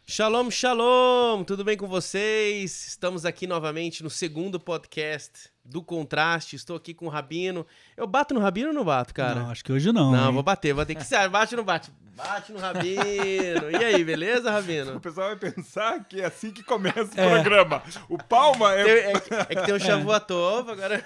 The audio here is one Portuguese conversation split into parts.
Shalom, shalom! Tudo bem com vocês? Estamos aqui novamente no segundo podcast do Contraste. Estou aqui com o Rabino. Eu bato no Rabino ou não bato, cara? Não, acho que hoje não. Não, hein? vou bater. O que você acha? Bate ou não bate? Bate no Rabino. E aí, beleza, Rabino? O pessoal vai pensar que é assim que começa o programa. O Palma é... É que tem um Shavuot, agora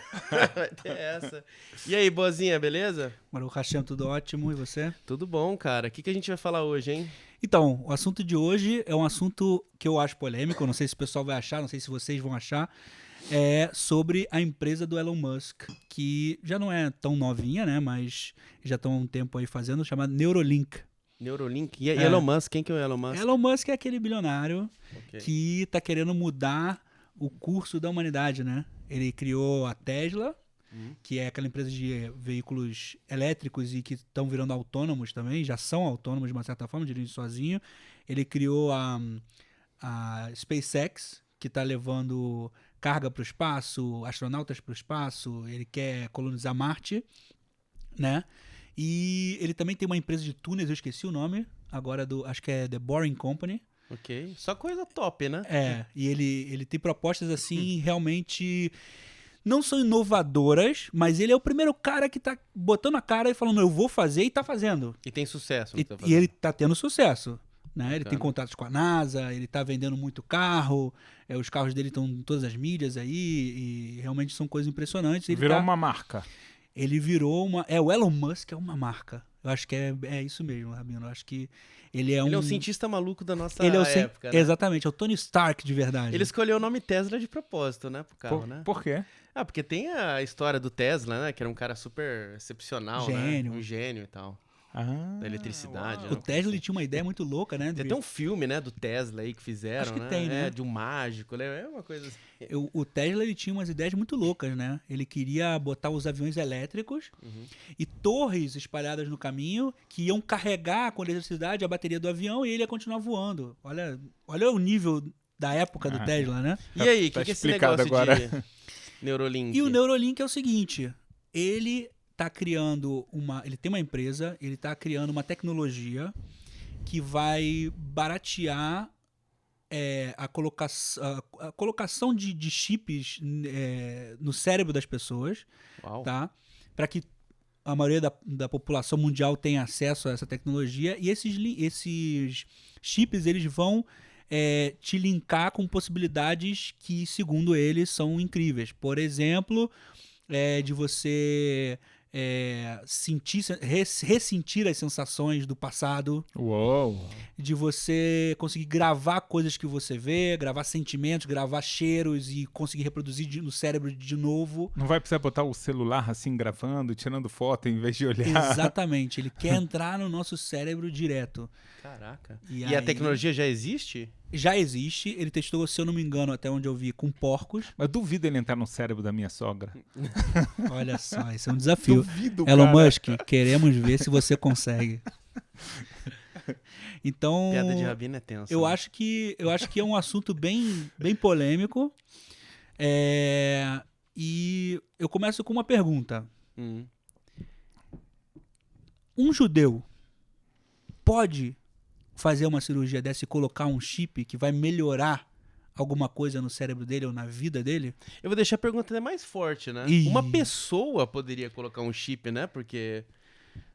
vai ter essa. E aí, boazinha, beleza? Baruch Hashem, tudo ótimo. E você? Tudo bom, cara. O que a gente vai falar hoje, hein? Então, o assunto de hoje é um assunto que eu acho polêmico, não sei se o pessoal vai achar, não sei se vocês vão achar, é sobre a empresa do Elon Musk, que já não é tão novinha, né, mas já estão há um tempo aí fazendo, chamada Neuralink. Neuralink? E Elon Musk? Quem que é o Elon Musk? Elon Musk é aquele bilionário Ok. que está querendo mudar o curso da humanidade, né? Ele criou a Tesla, que é aquela empresa de veículos elétricos e que estão virando autônomos também, já são autônomos de uma certa forma, dirigem sozinho. Ele criou a SpaceX, que está levando carga para o espaço, astronautas para o espaço, ele quer colonizar Marte, né? E ele também tem uma empresa de túneis, eu esqueci o nome, agora acho que é The Boring Company. Ok. Só coisa top, né? E ele tem propostas assim, realmente não são inovadoras, mas ele é o primeiro cara que tá botando a cara e falando, eu vou fazer e tá fazendo. E tem sucesso. E ele tá tendo sucesso. Né? Ele tem Bacana. contatos com a NASA, ele tá vendendo muito carro, os carros dele estão em todas as mídias aí, e realmente são coisas impressionantes. Ele Virou uma marca. Ele virou uma... o Elon Musk é uma marca. Eu acho que é isso mesmo, Rabino. Eu acho que ele é Ele é um cientista maluco da nossa ele é época, né? Exatamente, é o Tony Stark de verdade. Ele escolheu o nome Tesla de propósito, né? Pro carro, né? Por quê? Ah, porque tem a história do Tesla, né? Que era um cara super excepcional, Gênio. né? Um gênio e tal. Da eletricidade, O né? Tesla ele tinha uma ideia muito louca, né? Tem até um filme, né? Do Tesla aí que fizeram, Acho que né? tem, né? De um mágico, né? É uma coisa assim. O Tesla ele tinha umas ideias muito loucas, né? Ele queria botar os aviões elétricos e torres espalhadas no caminho que iam carregar com eletricidade a bateria do avião e ele ia continuar voando. Olha o nível da época do Tesla, né? E aí, o tá que é esse explicado negócio agora. de Neuralink? E o Neuralink é o seguinte, ele tem uma empresa, ele está criando uma tecnologia que vai baratear a colocação de chips no cérebro das pessoas, Uau. tá? Para que a maioria da população mundial tenha acesso a essa tecnologia, e esses chips eles vão te linkar com possibilidades que, segundo eles, são incríveis. Por exemplo, de você ressentir as sensações do passado, Uou! de você conseguir gravar coisas que você vê, gravar sentimentos, gravar cheiros e conseguir reproduzir no cérebro de novo. Não vai precisar botar o celular assim gravando, tirando foto em vez de olhar. Exatamente, ele quer entrar no nosso cérebro direto. Caraca. E E a aí- tecnologia já existe? Já existe, ele testou, se eu não me engano, até onde eu vi, com porcos. Mas duvido ele entrar no cérebro da minha sogra. Olha só, esse é um desafio. Duvido, Elon cara. Musk, queremos ver se você consegue. Então, Piada de rabino é tenso. eu né? acho que é um assunto bem polêmico. E eu começo com uma pergunta. Um judeu pode fazer uma cirurgia dessa e colocar um chip que vai melhorar alguma coisa no cérebro dele ou na vida dele? Eu vou deixar a pergunta até mais forte, né? Ih. Uma pessoa poderia colocar um chip, né? Porque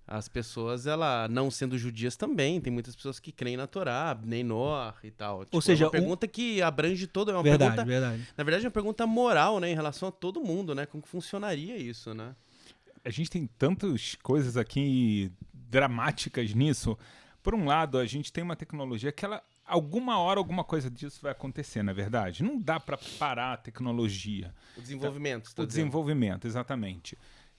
as pessoas, ela não sendo judias também, tem muitas pessoas que creem na Torá, nem Noah e tal. Tipo, seja, é uma pergunta que abrange todo, é uma Verdade, pergunta, verdade. na verdade é uma pergunta moral, né, em relação a todo mundo, né? Como que funcionaria isso, né? A gente tem tantas coisas aqui dramáticas nisso. Por um lado, a gente tem uma tecnologia que alguma hora alguma coisa disso vai acontecer, na verdade. Não dá para parar a tecnologia. O desenvolvimento, O desenvolvimento, exatamente.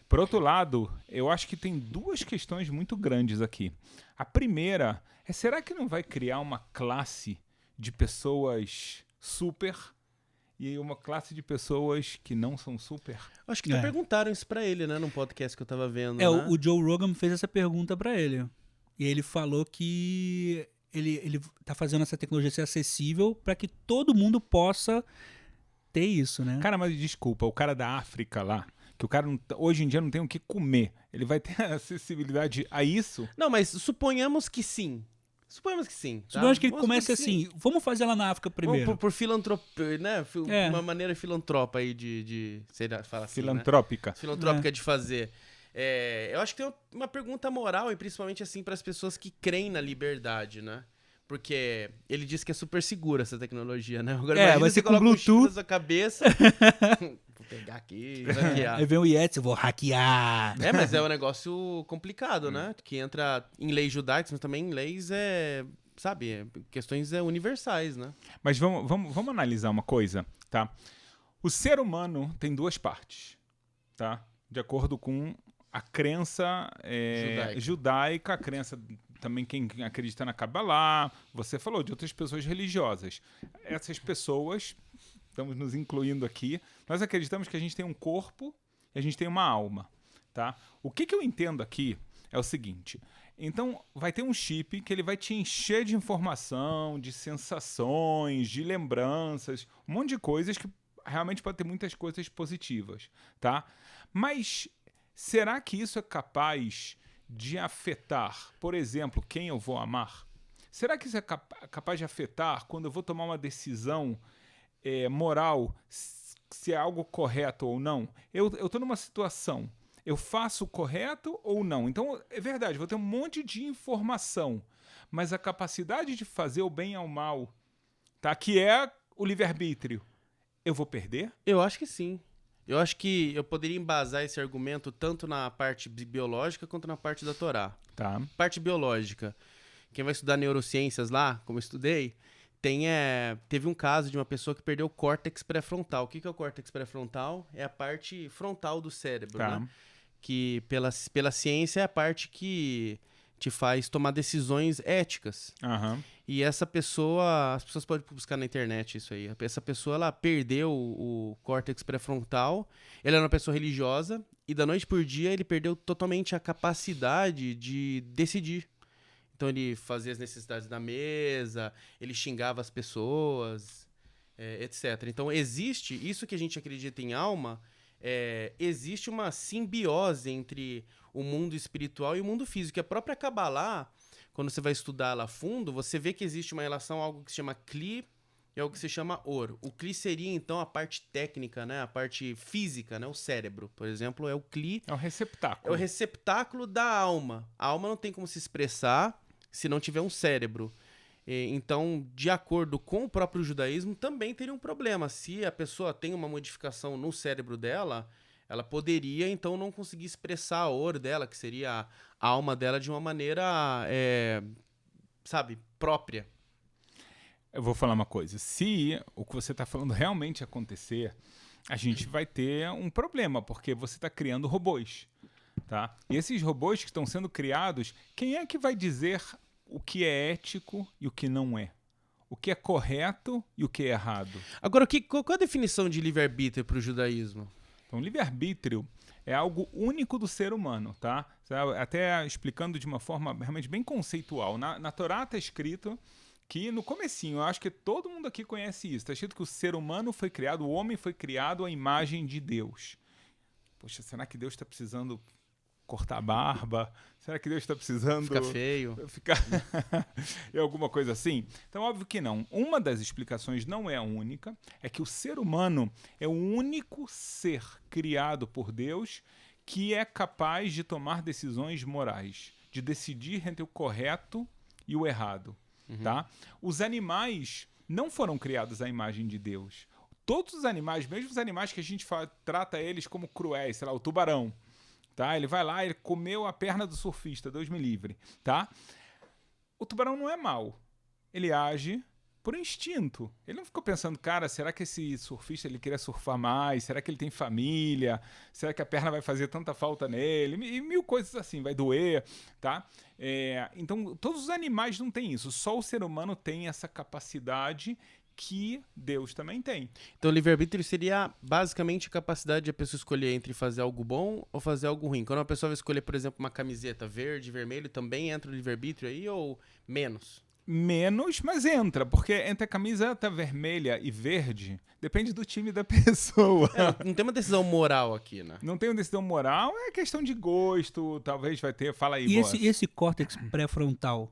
Por outro lado, eu acho que tem duas questões muito grandes aqui. A primeira é, será que não vai criar uma classe de pessoas super e uma classe de pessoas que não são super? Acho que perguntaram isso pra ele, né, num podcast que eu tava vendo, né? O Joe Rogan fez essa pergunta pra ele. E ele falou que ele tá fazendo essa tecnologia ser acessível para que todo mundo possa ter isso, né? Cara, mas desculpa, o cara da África lá, que o cara hoje em dia não tem o que comer, ele vai ter acessibilidade a isso? Não, mas suponhamos que sim. Suponhamos que sim. Tá? Suponhamos que ele Vamos comece supor que sim. assim, vamos fazer lá na África primeiro. Vamos por filantropia, né? É. Uma maneira filantropa aí de sei lá, fala assim, né? Filantrópica. Filantrópica de fazer. Eu acho que tem uma pergunta moral, e principalmente assim para as pessoas que creem na liberdade, né? Porque ele disse que é super segura essa tecnologia, né? Agora imagina vai você ser com coloca um chip Bluetooth. na sua cabeça. Vou pegar aqui, hackear. Aí vem o Yeti, eu vou hackear. Mas é um negócio complicado, né? Que entra em leis judaicas, mas também em leis, sabe, questões universais, né? Mas vamos analisar uma coisa, tá? O ser humano tem duas partes, tá? De acordo com a crença judaica, a crença também quem acredita na Kabbalah. Você falou de outras pessoas religiosas. Essas pessoas, estamos nos incluindo aqui, nós acreditamos que a gente tem um corpo e a gente tem uma alma, tá? O que eu entendo aqui é o seguinte: então vai ter um chip que ele vai te encher de informação, de sensações, de lembranças, um monte de coisas que realmente pode ter muitas coisas positivas, tá? Mas será que isso é capaz de afetar, por exemplo, quem eu vou amar? Será que isso é capaz de afetar quando eu vou tomar uma decisão moral, se é algo correto ou não? Eu estou numa situação, eu faço o correto ou não? Então, é verdade, vou ter um monte de informação, mas a capacidade de fazer o bem ao mal, tá? Que é o livre-arbítrio, eu vou perder? Eu acho que sim. Eu acho que eu poderia embasar esse argumento tanto na parte biológica quanto na parte da Torá. Tá. Parte biológica. Quem vai estudar neurociências lá, como eu estudei, teve um caso de uma pessoa que perdeu o córtex pré-frontal. O que é o córtex pré-frontal? É a parte frontal do cérebro, Tá. né? Que pela ciência é a parte que te faz tomar decisões éticas. Aham. E essa pessoa, as pessoas podem buscar na internet isso aí. Essa pessoa, ela perdeu o córtex pré-frontal. Ela era uma pessoa religiosa e da noite por dia ele perdeu totalmente a capacidade de decidir. Então ele fazia as necessidades da mesa, ele xingava as pessoas, etc. Então existe, isso que a gente acredita em alma, existe uma simbiose entre o mundo espiritual e o mundo físico. A própria Kabbalah, quando você vai estudar lá a fundo, você vê que existe uma relação, algo que se chama Kli e algo que se chama Or. O Kli seria, então, a parte técnica, né? A parte física, né? O cérebro, por exemplo, é o Kli. É o receptáculo. É o receptáculo da alma. A alma não tem como se expressar se não tiver um cérebro. Então, de acordo com o próprio judaísmo, também teria um problema. Se a pessoa tem uma modificação no cérebro dela, ela poderia, então, não conseguir expressar a Or dela, que seria a alma dela, de uma maneira, sabe, própria. Eu vou falar uma coisa. Se o que você está falando realmente acontecer, a gente vai ter um problema, porque você está criando robôs, tá? E esses robôs que estão sendo criados, quem é que vai dizer o que é ético e o que não é? O que é correto e o que é errado? Agora, qual é a definição de livre-arbítrio para o judaísmo? Então, livre-arbítrio é algo único do ser humano, tá? Até explicando de uma forma realmente bem conceitual. Na Torá está escrito que no comecinho, eu acho que todo mundo aqui conhece isso, está escrito que o ser humano foi criado, o homem foi criado à imagem de Deus. Poxa, será que Deus está precisando cortar a barba? Será que Deus está precisando... Fica feio. É alguma coisa assim? Então, óbvio que não. Uma das explicações, não é a única, é que o ser humano é o único ser criado por Deus que é capaz de tomar decisões morais, de decidir entre o correto e o errado. Tá? Os animais não foram criados à imagem de Deus. Todos os animais, mesmo os animais que a gente trata eles como cruéis, sei lá, o tubarão, tá? Ele vai lá, ele comeu a perna do surfista, Deus me livre, tá? O tubarão não é mau. Ele age por instinto. Ele não ficou pensando, cara, será que esse surfista ele queria surfar mais? Será que ele tem família? Será que a perna vai fazer tanta falta nele? E mil coisas assim, vai doer, tá? Então, todos os animais não têm isso. Só o ser humano tem essa capacidade que Deus também tem. Então, o livre-arbítrio seria basicamente a capacidade de a pessoa escolher entre fazer algo bom ou fazer algo ruim. Quando uma pessoa vai escolher, por exemplo, uma camiseta verde, vermelho, também entra o livre-arbítrio aí ou menos? Menos, mas entra, porque entre a camiseta vermelha e verde, depende do time da pessoa. Não tem uma decisão moral aqui, né? Não tem uma decisão moral, é questão de gosto, talvez vai ter, fala aí, E boss. esse córtex pré-frontal,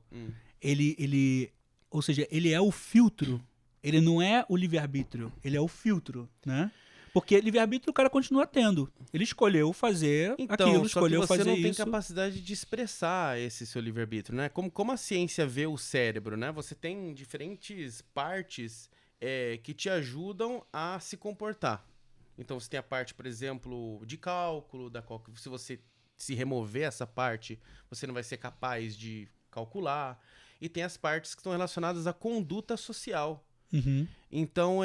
ou seja, ele é o filtro. Ele não é o livre-arbítrio, ele é o filtro, né? Porque livre-arbítrio o cara continua tendo. Ele escolheu fazer Então, aquilo, só que escolheu você fazer não tem isso. capacidade de expressar esse seu livre-arbítrio, né? Como a ciência vê o cérebro, né? Você tem diferentes partes que te ajudam a se comportar. Então, você tem a parte, por exemplo, de cálculo, da qual se você se remover essa parte, você não vai ser capaz de calcular. E tem as partes que estão relacionadas à conduta social. Uhum. Então,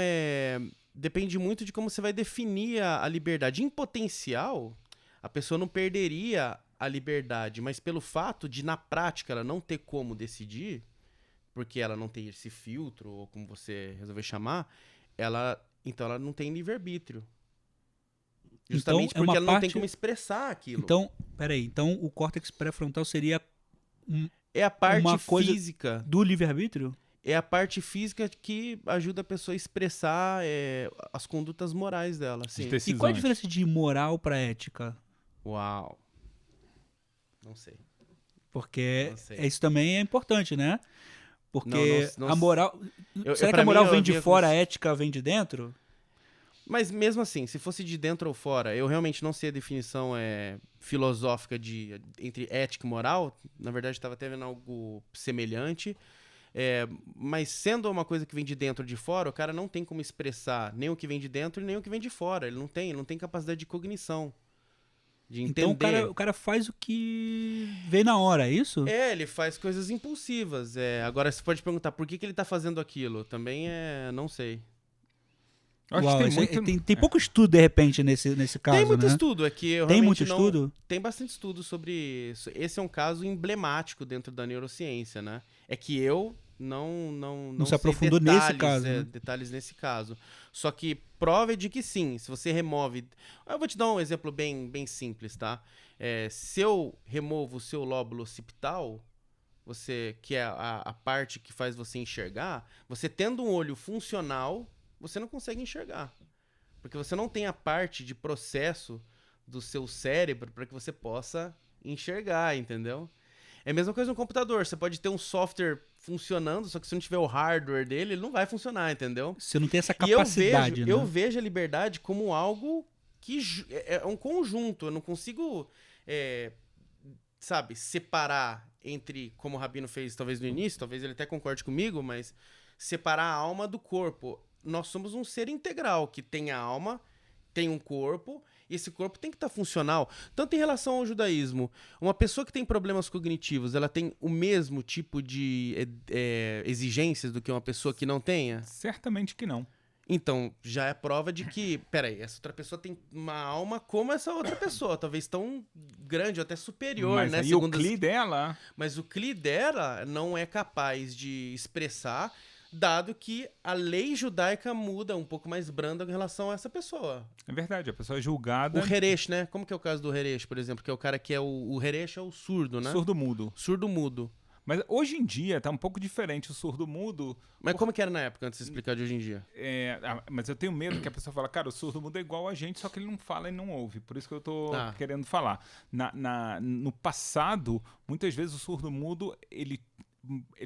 depende muito de como você vai definir a liberdade. Em potencial, a pessoa não perderia a liberdade, mas pelo fato de, na prática, ela não ter como decidir, porque ela não tem esse filtro, ou como você resolver chamar, então ela não tem livre-arbítrio. Justamente Então, é porque uma ela não tem parte- como expressar aquilo. Então, peraí. Então, o córtex pré-frontal seria É a parte uma coisa- física. do livre-arbítrio? É a parte física que ajuda a pessoa a expressar as condutas morais dela. Sim. E qual é a diferença de moral para ética? Uau. Não sei. Porque Não sei. isso também é importante, né? Porque Não a moral... Eu- será que pra a moral mim, eu vem de havia fora, a cons- ética vem de dentro? Mas mesmo assim, se fosse de dentro ou fora, eu realmente não sei a definição filosófica entre ética e moral. Na verdade, estava até vendo algo semelhante. Mas sendo uma coisa que vem de dentro ou de fora, o cara não tem como expressar nem o que vem de dentro e nem o que vem de fora. Ele não tem capacidade de cognição, de entender. Então o cara faz o que vem na hora, é isso? Ele faz coisas impulsivas. Agora você pode perguntar por que ele tá fazendo aquilo. Também não sei. Eu acho Uau, que isso tem muito... tem pouco estudo, de repente, nesse caso, Tem muito né? estudo, é que eu Tem realmente muito não... estudo? Tem bastante estudo sobre isso. Esse é um caso emblemático dentro da neurociência, né? É que eu não se sei aprofundou nesse caso, né? detalhes nesse caso. Só que prova é de que sim, se você remove... Eu vou te dar um exemplo bem simples, tá? Se eu removo o seu lóbulo occipital, que é a parte que faz você enxergar, você tendo um olho funcional, você não consegue enxergar. Porque você não tem a parte de processo do seu cérebro para que você possa enxergar, entendeu? É a mesma coisa no computador. Você pode ter um software funcionando, só que se não tiver o hardware dele, ele não vai funcionar, entendeu? Você não tem essa E eu capacidade, né? vejo a liberdade como algo que é um conjunto. Eu não consigo, separar entre, como o Rabino fez talvez no início, talvez ele até concorde comigo, mas separar a alma do corpo. Nós somos um ser integral, que tem a alma, tem um corpo, e esse corpo tem que estar funcional. Tanto em relação ao judaísmo, uma pessoa que tem problemas cognitivos, ela tem o mesmo tipo de exigências do que uma pessoa que não tenha? Certamente que não. Então, já é prova de que, peraí, essa outra pessoa tem uma alma como essa outra pessoa, talvez tão grande ou até superior, Mas né? aí o CLI dela... Mas o CLI dela não é capaz de expressar, dado que a lei judaica muda um pouco mais branda em relação a essa pessoa. É verdade, a pessoa é julgada... O Heresh, né? Como que é o caso do Heresh, por exemplo? Que é o cara que é o Heresh é o surdo, né? Surdo-mudo. Surdo-mudo. Mas hoje em dia tá um pouco diferente o surdo-mudo. Mas como que era na época, antes de explicar de hoje em dia? Mas eu tenho medo que a pessoa fala, cara, o surdo-mudo é igual a gente, só que ele não fala e não ouve. Por isso que eu tô querendo falar. No passado, muitas vezes o surdo-mudo, ele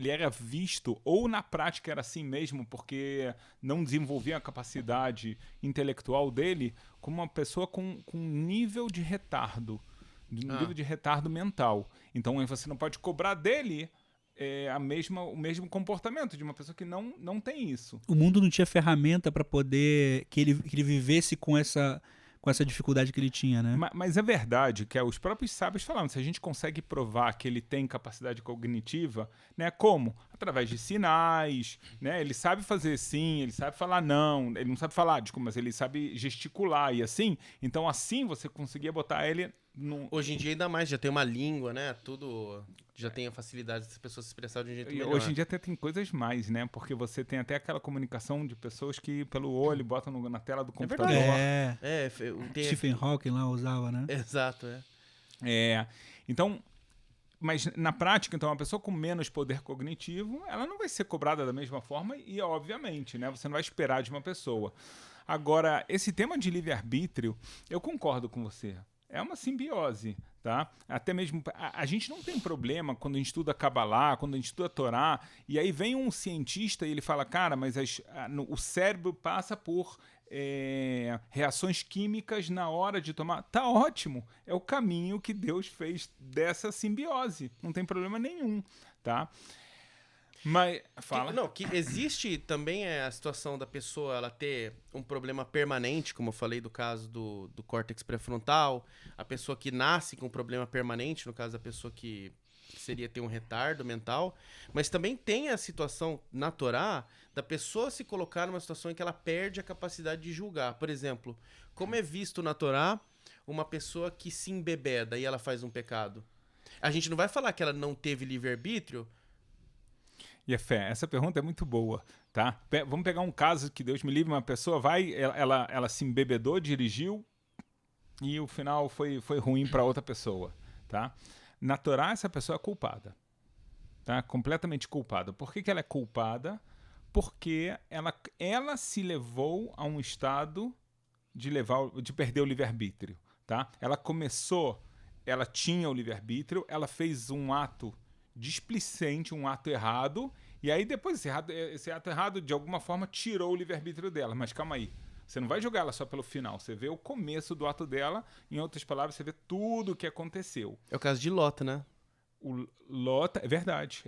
era visto, ou na prática era assim mesmo, porque não desenvolvia a capacidade intelectual dele, como uma pessoa com nível de retardo. Nível de retardo mental. Então você não pode cobrar dele o mesmo comportamento de uma pessoa que não tem isso. O mundo não tinha ferramenta para poder que ele vivesse com essa dificuldade que ele tinha, né? Mas é verdade que os próprios sábios falaram, se a gente consegue provar que ele tem capacidade cognitiva, né, como? Através de sinais, né? Ele sabe fazer sim, ele sabe falar não, ele não sabe falar, desculpa, mas ele sabe gesticular e assim. Então assim você conseguia botar ele Hoje em dia ainda mais, já tem uma língua, né? Tudo já tem a facilidade das pessoas se expressar de um jeito melhor. Hoje em dia até tem coisas mais, né? Porque você tem até aquela comunicação de pessoas que pelo olho botam na tela do computador. Stephen Hawking lá usava, né? Exato, Então, mas na prática, então, uma pessoa com menos poder cognitivo, ela não vai ser cobrada da mesma forma e, obviamente, né? Você não vai esperar de uma pessoa. Agora, esse tema de livre-arbítrio, eu concordo com você. É uma simbiose, Tá? Até mesmo a gente não tem problema quando a gente estuda Kabbalah, quando a gente estuda Torá, e aí vem um cientista e ele fala, cara, mas o cérebro passa por reações químicas na hora de tomar. Tá ótimo, é o caminho que Deus fez dessa simbiose, não tem problema nenhum, tá? Mas, fala. Que existe também a situação da pessoa ela ter um problema permanente, como eu falei do caso do córtex pré-frontal, a pessoa que nasce com um problema permanente, no caso da pessoa que seria ter um retardo mental, mas também tem a situação na Torá da pessoa se colocar numa situação em que ela perde a capacidade de julgar. Por exemplo, como é visto na Torá uma pessoa que se embebeda e ela faz um pecado? A gente não vai falar que ela não teve livre-arbítrio. E a fé, essa pergunta é muito boa, tá? Vamos pegar um caso que Deus me livre, uma pessoa ela se embebedou, dirigiu e o final foi ruim para outra pessoa, tá? Na Torá, essa pessoa é culpada, tá? Completamente culpada. Por que ela é culpada? Porque ela se levou a um estado de perder o livre-arbítrio, tá? Ela tinha o livre-arbítrio, ela fez um ato displicente, um ato errado, e aí depois esse ato errado de alguma forma tirou o livre-arbítrio dela. Mas calma aí, você não vai julgar ela só pelo final, você vê o começo do ato dela, em outras palavras, você vê tudo o que aconteceu. É o caso de Lot, né? O Lot, é verdade,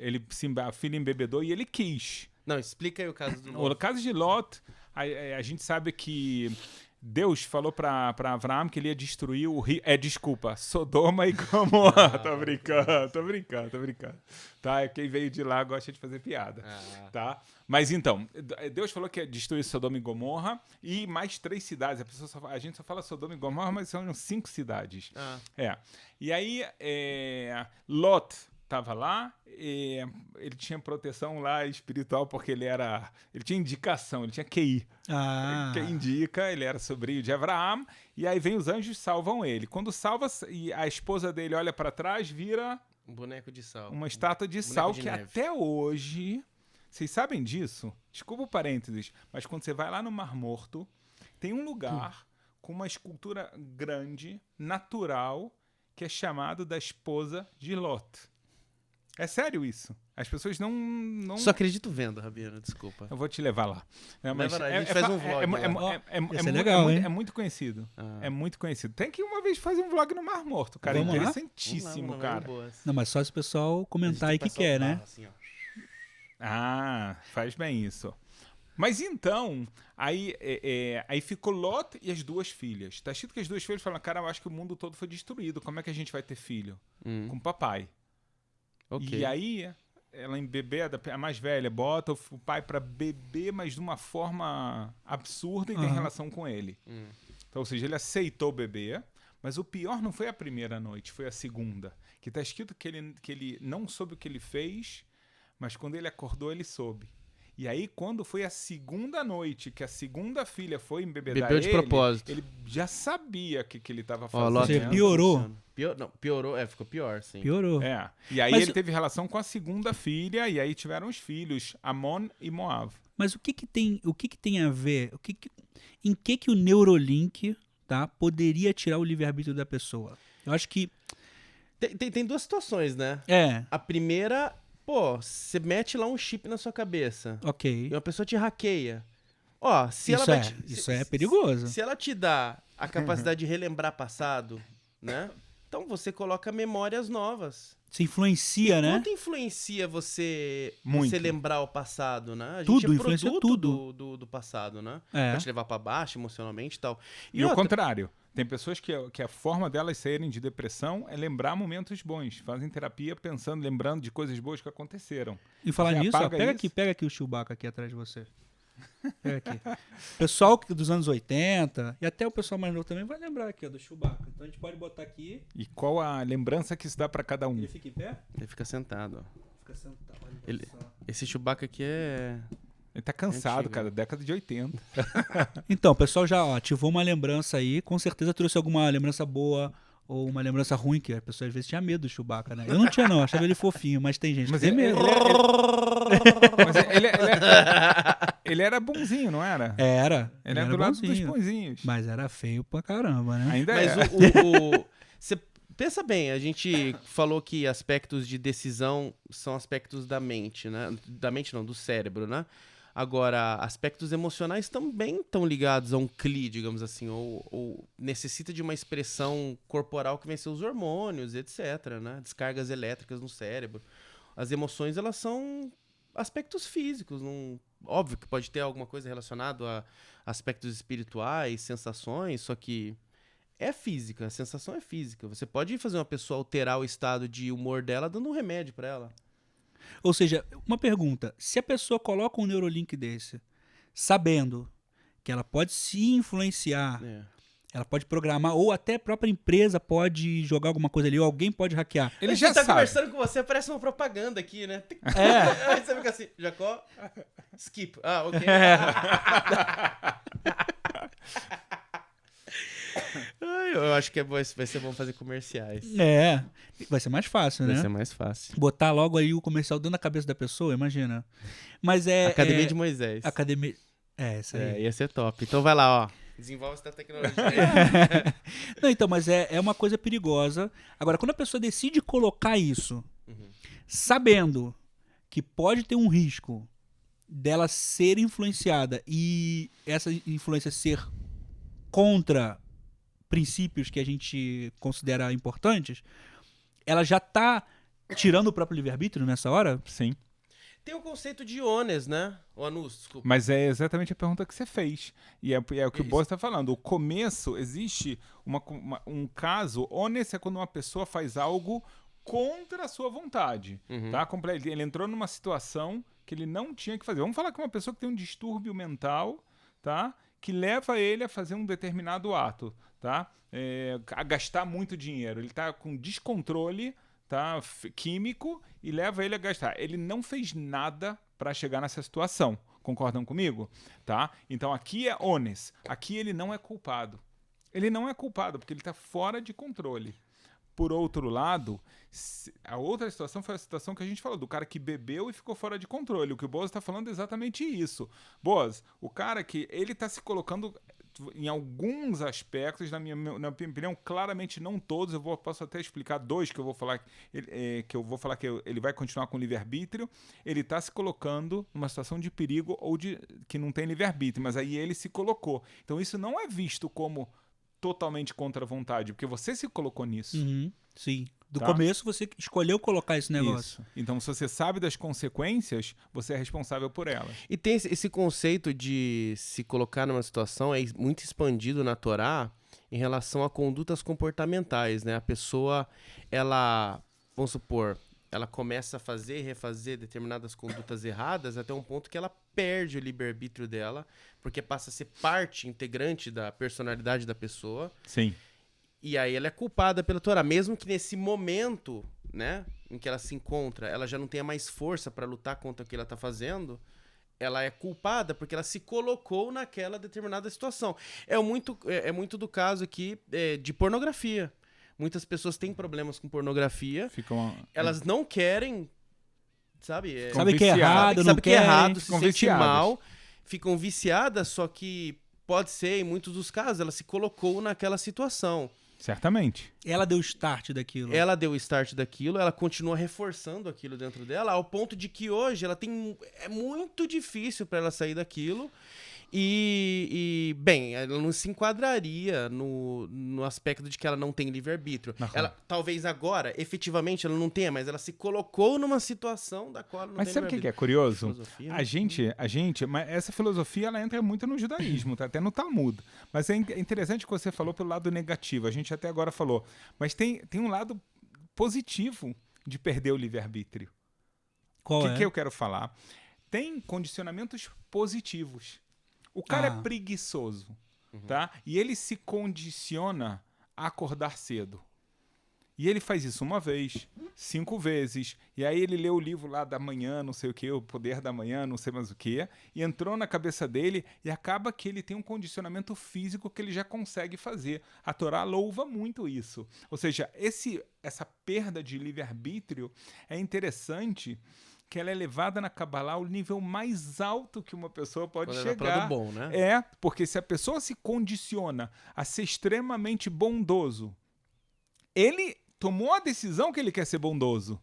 a filha embebedou e ele quis. Não, explica aí o caso do Lot. O caso de Lot, a gente sabe que Deus falou para Abraão que ele ia destruir Sodoma e Gomorra. Tô brincando. Tá? Quem veio de lá gosta de fazer piada. Tá? Mas então, Deus falou que ia destruir Sodoma e Gomorra e mais 3 cidades. A gente só fala Sodoma e Gomorra, mas são 5 cidades. E aí, Lot estava lá, ele tinha proteção lá espiritual porque ele tinha indicação, ele tinha QI. Que indica, ele era sobrinho de Abraão, e aí vem os anjos e salvam ele. Quando salva, e a esposa dele olha para trás, vira um boneco de sal. Uma estátua de sal que neve. Até hoje, vocês sabem disso? Desculpa o parênteses, mas quando você vai lá no Mar Morto, tem um lugar com uma escultura grande, natural, que é chamado da esposa de Lot. É sério isso. As pessoas não... Só acredito vendo, Rabino, desculpa. Eu vou te levar lá. Mas a gente faz um vlog é muito conhecido. É muito conhecido. Tem que uma vez fazer um vlog no Mar Morto, cara. Vamos lá? Interessantíssimo, cara. Não, mas só se o pessoal comentar aí que quer, né? Assim, ó. Faz bem isso. Mas então, aí ficou Lot e as 2 filhas. Tá escrito que as 2 filhas falam, cara, eu acho que o mundo todo foi destruído. Como é que a gente vai ter filho? Com o papai. Okay. E aí, ela embebeda, a mais velha, bota o pai pra beber, mas de uma forma absurda e tem relação com ele. Então, ou seja, ele aceitou beber, mas o pior não foi a primeira noite, foi a segunda. Que tá escrito que ele não soube o que ele fez, mas quando ele acordou, ele soube. E aí, quando foi a segunda noite, que a segunda filha foi embebedar Bebeu de propósito. ele já sabia o que ele estava fazendo. Você piorou. Piorou, ficou pior, sim. Piorou. E aí Mas ele teve relação com a segunda filha, e aí tiveram os filhos, Amon e Moab. Mas o que tem a ver? Em que o Neurolink, tá, poderia tirar o livre-arbítrio da pessoa? Eu acho que... Tem 2 situações, né? A primeira... Pô, você mete lá um chip na sua cabeça. Ok. E uma pessoa te hackeia. Ó, Isso é perigoso. Se ela te dá a capacidade de relembrar passado, né? Então você coloca memórias novas. Se influencia, né? Quanto influencia você lembrar o passado, né? A gente tudo, é influencia produto do passado, né? Pra te levar pra baixo emocionalmente e tal. E o contrário. Tem pessoas que a forma delas saírem de depressão é lembrar momentos bons. Fazem terapia lembrando de coisas boas que aconteceram. E falar nisso, ó, pega aqui o Chewbacca aqui atrás de você. Pega aqui. Pessoal dos anos 80, e até o pessoal mais novo também vai lembrar aqui, ó, do Chewbacca. Então a gente pode botar aqui. E qual a lembrança que isso dá pra cada um? Ele fica em pé? Ele fica sentado, ó. Fica sentado, olha só. Esse Chewbacca aqui é... Ele tá cansado, cara, década de 80. Então, o pessoal já ativou uma lembrança aí, com certeza trouxe alguma lembrança boa ou uma lembrança ruim, que a pessoa às vezes tinha medo do Chewbacca, né? Eu não tinha não, achava ele fofinho, mas tem gente que tem medo. Ele era bonzinho, não era? Era. Ele era do lado dos bonzinhos. Mas era feio pra caramba, né? Ainda Mas é. você Pensa bem, a gente falou que aspectos de decisão são aspectos da mente, né? Da mente não, do cérebro, né? Agora, aspectos emocionais também estão ligados a um CLI, digamos assim, ou necessita de uma expressão corporal que vem seus hormônios, etc, né? Descargas elétricas no cérebro. As emoções, elas são aspectos físicos, óbvio que pode ter alguma coisa relacionada a aspectos espirituais, sensações, só que é física, a sensação é física. Você pode fazer uma pessoa alterar o estado de humor dela dando um remédio pra ela. Ou seja, uma pergunta. Se a pessoa coloca um Neurolink desse, sabendo que ela pode se influenciar, ela pode programar, ou até a própria empresa pode jogar alguma coisa ali, ou alguém pode hackear. Ele já tá sabe. conversando com você, parece uma propaganda aqui, né? Aí você fica assim, Jacó, skip. Ah, ok. Eu acho que vai ser bom fazer comerciais. Vai ser mais fácil, né? Vai ser mais fácil. Botar logo aí o comercial dentro da cabeça da pessoa, imagina. Mas Academia de Moisés. Academia... isso aí. Ia ser top. Então vai lá, ó. Desenvolve essa tecnologia. Não, então, mas é uma coisa perigosa. Agora, quando a pessoa decide colocar isso, sabendo que pode ter um risco dela ser influenciada e essa influência ser contra princípios que a gente considera importantes, ela já tá tirando o próprio livre-arbítrio nessa hora? Sim. Tem o conceito de ones, né? O anus, desculpa. Mas é exatamente a pergunta que você fez. E é o que o Boas está falando. O começo, existe um caso, ones é quando uma pessoa faz algo contra a sua vontade. Tá? Ele entrou numa situação que ele não tinha que fazer. Vamos falar que uma pessoa que tem um distúrbio mental, tá? Que leva ele a fazer um determinado ato, tá? A gastar muito dinheiro. Ele está com descontrole, tá? Químico e leva ele a gastar. Ele não fez nada para chegar nessa situação. Concordam comigo? Tá? Então aqui é ones. Aqui ele não é culpado. Ele não é culpado porque ele está fora de controle. Por outro lado, a outra situação foi a situação que a gente falou, do cara que bebeu e ficou fora de controle. O que o Boas está falando é exatamente isso. Boas, o cara que ele está se colocando em alguns aspectos, na minha opinião, claramente não todos, posso até explicar dois que eu vou falar que ele vai continuar com livre-arbítrio. Ele está se colocando numa situação de perigo ou que não tem livre-arbítrio, mas aí ele se colocou. Então isso não é visto como totalmente contra a vontade, porque você se colocou nisso. Sim. Do começo você escolheu colocar esse negócio. Isso. Então, se você sabe das consequências, você é responsável por elas. E tem esse conceito de se colocar numa situação, é muito expandido na Torá em relação a condutas comportamentais, né? A pessoa, ela, vamos supor, ela começa a fazer e refazer determinadas condutas erradas até um ponto que ela perde o livre-arbítrio dela, porque passa a ser parte integrante da personalidade da pessoa. Sim. E aí ela é culpada pela Torá, mesmo que nesse momento, né, em que ela se encontra, ela já não tenha mais força para lutar contra o que ela tá fazendo, ela é culpada porque ela se colocou naquela determinada situação. É muito do caso aqui de pornografia. Muitas pessoas têm problemas com pornografia, elas não querem, sabe? Sabe que é errado, sabe que é errado, se ficam sente mal, ficam viciadas, só que pode ser, em muitos dos casos, ela se colocou naquela situação. Certamente. Ela deu o start daquilo. Ela deu o start daquilo, ela continua reforçando aquilo dentro dela, ao ponto de que hoje é muito difícil para ela sair daquilo. Bem, ela não se enquadraria no aspecto de que ela não tem livre-arbítrio. Ela, talvez agora, efetivamente, ela não tenha, mas ela se colocou numa situação da qual ela não mas tem sabe o livre-arbítrio. que é curioso? Filosofia, A gente, mas essa filosofia ela entra muito no judaísmo, tá? Até no Talmud. Mas é interessante que você falou pelo lado negativo. A gente até agora falou. Mas tem um lado positivo de perder o livre-arbítrio. Qual O que eu quero falar? Tem condicionamentos positivos. O cara é preguiçoso, tá? E ele se condiciona a acordar cedo. E ele faz isso 1 vez, 5 vezes, e aí ele lê o livro lá da manhã, não sei o que, o poder da manhã, não sei mais o que, e entrou na cabeça dele e acaba que ele tem um condicionamento físico que ele já consegue fazer. A Torá louva muito isso. Ou seja, essa perda de livre-arbítrio é interessante, que ela é levada na Kabbalah ao nível mais alto que uma pessoa pode chegar. Do bom, né? Porque se a pessoa se condiciona a ser extremamente bondoso, ele tomou a decisão que ele quer ser bondoso.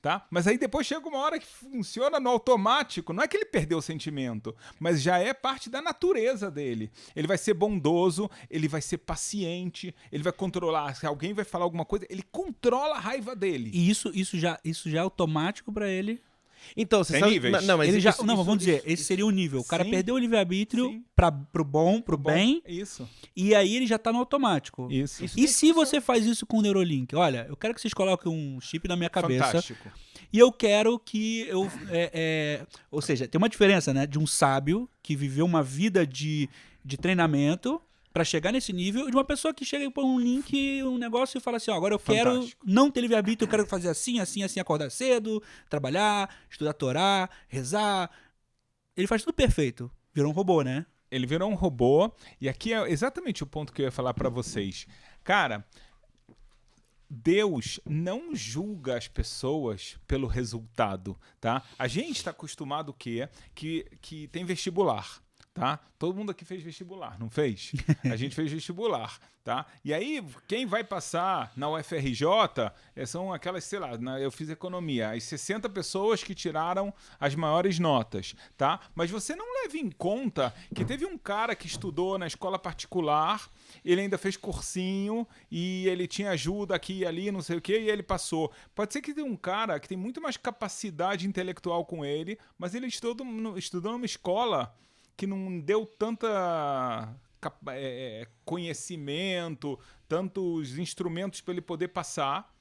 Tá? Mas aí depois chega uma hora que funciona no automático. Não é que ele perdeu o sentimento, mas já é parte da natureza dele. Ele vai ser bondoso, ele vai ser paciente, ele vai controlar. Se alguém vai falar alguma coisa, ele controla a raiva dele. E isso já é automático pra ele. Então, você Tem sabe... níveis. Não, mas Ele já, isso- não, isso- vamos dizer, isso- esse seria o nível. O cara Sim. perdeu o livre-arbítrio Sim. pro bom, pro Bom, bem, Isso. e aí ele já tá no automático. Isso. E se você faz isso com o Neurolink? Olha, eu quero que vocês coloquem um chip na minha cabeça. Fantástico. E eu quero que eu. Ou seja, tem uma diferença, né? De um sábio que viveu uma vida de treinamento pra chegar nesse nível, e de uma pessoa que chega e põe um link, um negócio e fala assim: ó, agora eu quero Fantástico. não ter livre-arbítrio, eu quero fazer assim, assim, assim, acordar cedo, trabalhar, estudar Torá, rezar. Ele faz tudo perfeito. Virou um robô, né? Ele virou um robô, e aqui é exatamente o ponto que eu ia falar pra vocês. Cara, Deus não julga as pessoas pelo resultado, tá? A gente está acostumado o quê? Que tem vestibular, tá? Todo mundo aqui fez vestibular, não fez? A gente fez vestibular, tá? E aí, quem vai passar na UFRJ são aquelas, sei lá, eu fiz economia, as 60 pessoas que tiraram as maiores notas, tá? Mas você não leva em conta que teve um cara que estudou na escola particular, ele ainda fez cursinho e ele tinha ajuda aqui e ali, não sei o quê, e ele passou. Pode ser que tenha um cara que tem muito mais capacidade intelectual com ele, mas ele estudou numa escola que não deu tanta conhecimento, tantos instrumentos para ele poder passar,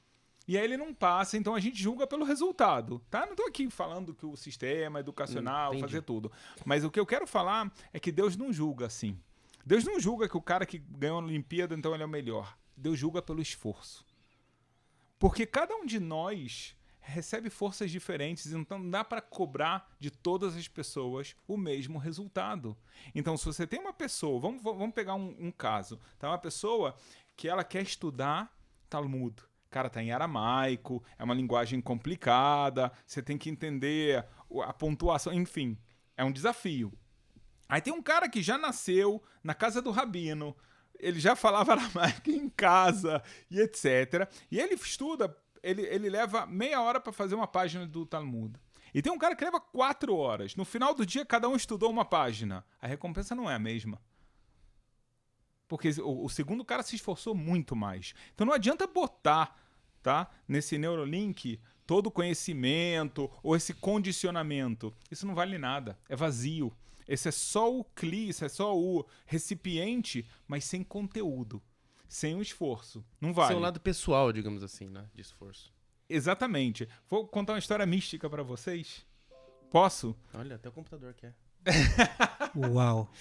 e aí ele não passa, então a gente julga pelo resultado, tá? Não estou aqui falando que o sistema educacional, Entendi. fazer tudo, mas o que eu quero falar é que Deus não julga assim. Deus não julga que o cara que ganhou a Olimpíada, então ele é o melhor. Deus julga pelo esforço. Porque cada um de nós recebe forças diferentes, então não dá para cobrar de todas as pessoas o mesmo resultado. Então, se você tem uma pessoa, vamos pegar um caso, tá? Uma pessoa que ela quer estudar Talmud. Cara, tá em aramaico, é uma linguagem complicada, você tem que entender a pontuação, enfim, é um desafio. Aí tem um cara que já nasceu na casa do rabino, ele já falava aramaico em casa e etc. E ele estuda, ele leva meia hora para fazer uma página do Talmud. E tem um cara que leva 4 horas. No final do dia, cada um estudou uma página. A recompensa não é a mesma. Porque o segundo cara se esforçou muito mais. Então não adianta botar, tá, nesse Neurolink todo o conhecimento ou esse condicionamento. Isso não vale nada. É vazio. Esse é só o CLI, isso é só o recipiente, mas sem conteúdo. Sem o esforço. Não vale. Seu lado pessoal, digamos assim, né? De esforço. Exatamente. Vou contar uma história mística pra vocês. Posso? Olha, até o computador quer. Uau.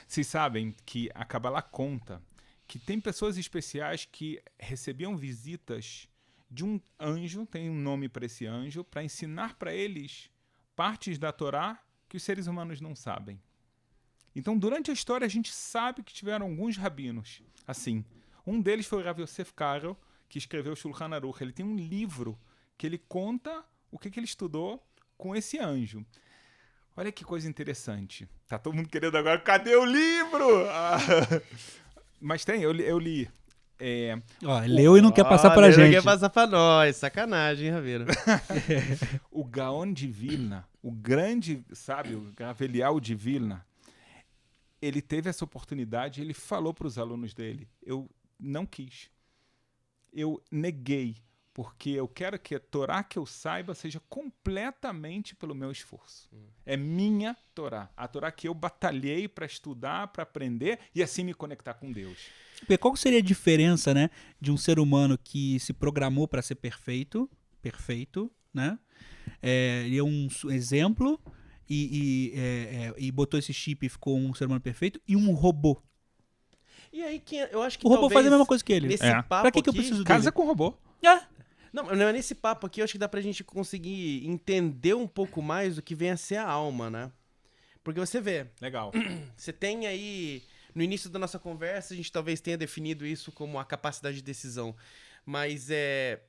Vocês sabem que a Kabbalah conta que tem pessoas especiais que recebiam visitas de um anjo, tem um nome para esse anjo, para ensinar para eles partes da Torá que os seres humanos não sabem. Então, durante a história, a gente sabe que tiveram alguns rabinos assim. Um deles foi o Rav Yosef Karo, que escreveu o Shulchan Aruch. Ele tem um livro que ele conta o que ele estudou com esse anjo. Olha que coisa interessante. Tá todo mundo querendo agora, cadê o livro? Mas tem, eu li. Ó, leu e não quer passar pra Ele não gente. quer passar pra nós. Sacanagem, hein, Raveiro? O Gaon de Vilna, o grande sábio Gavelial de Vilna, ele teve essa oportunidade e ele falou para os alunos dele: eu não quis. Eu neguei, porque eu quero que a Torá que eu saiba seja completamente pelo meu esforço. É minha Torá. A Torá que eu batalhei para estudar, para aprender e assim me conectar com Deus. Porque qual seria a diferença, né, de um ser humano que se programou para ser perfeito, né? Ele é um exemplo e botou esse chip e ficou um ser humano perfeito, e um robô. E aí, eu acho que O robô talvez faz a mesma coisa que ele. Nesse É. papo Pra que eu aqui- preciso dele? Casa com robô. Não é nesse papo aqui, eu acho que dá pra gente conseguir entender um pouco mais do que vem a ser a alma, né? Porque você vê, Legal. você tem aí, no início da nossa conversa, a gente talvez tenha definido isso como a capacidade de decisão. Mas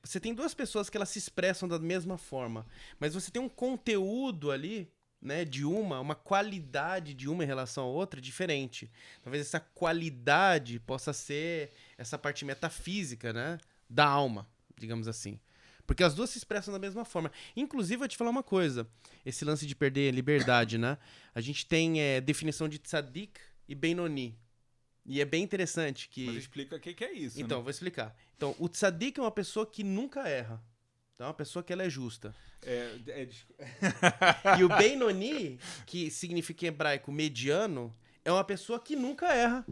você tem duas pessoas que elas se expressam da mesma forma. Mas você tem um conteúdo ali, né, de uma qualidade de uma em relação à outra diferente. Talvez essa qualidade possa ser essa parte metafísica, né, da alma, digamos assim. Porque as duas se expressam da mesma forma. Inclusive, eu vou te falar uma coisa. Esse lance de perder a liberdade, né? A gente tem definição de tzadik e benoni. E é bem interessante que... Mas explica o que é isso, Então, né? vou explicar. Então, o tzadik é uma pessoa que nunca erra. Então, é uma pessoa que ela é justa. E o benoni, que significa em hebraico mediano, é uma pessoa que nunca erra.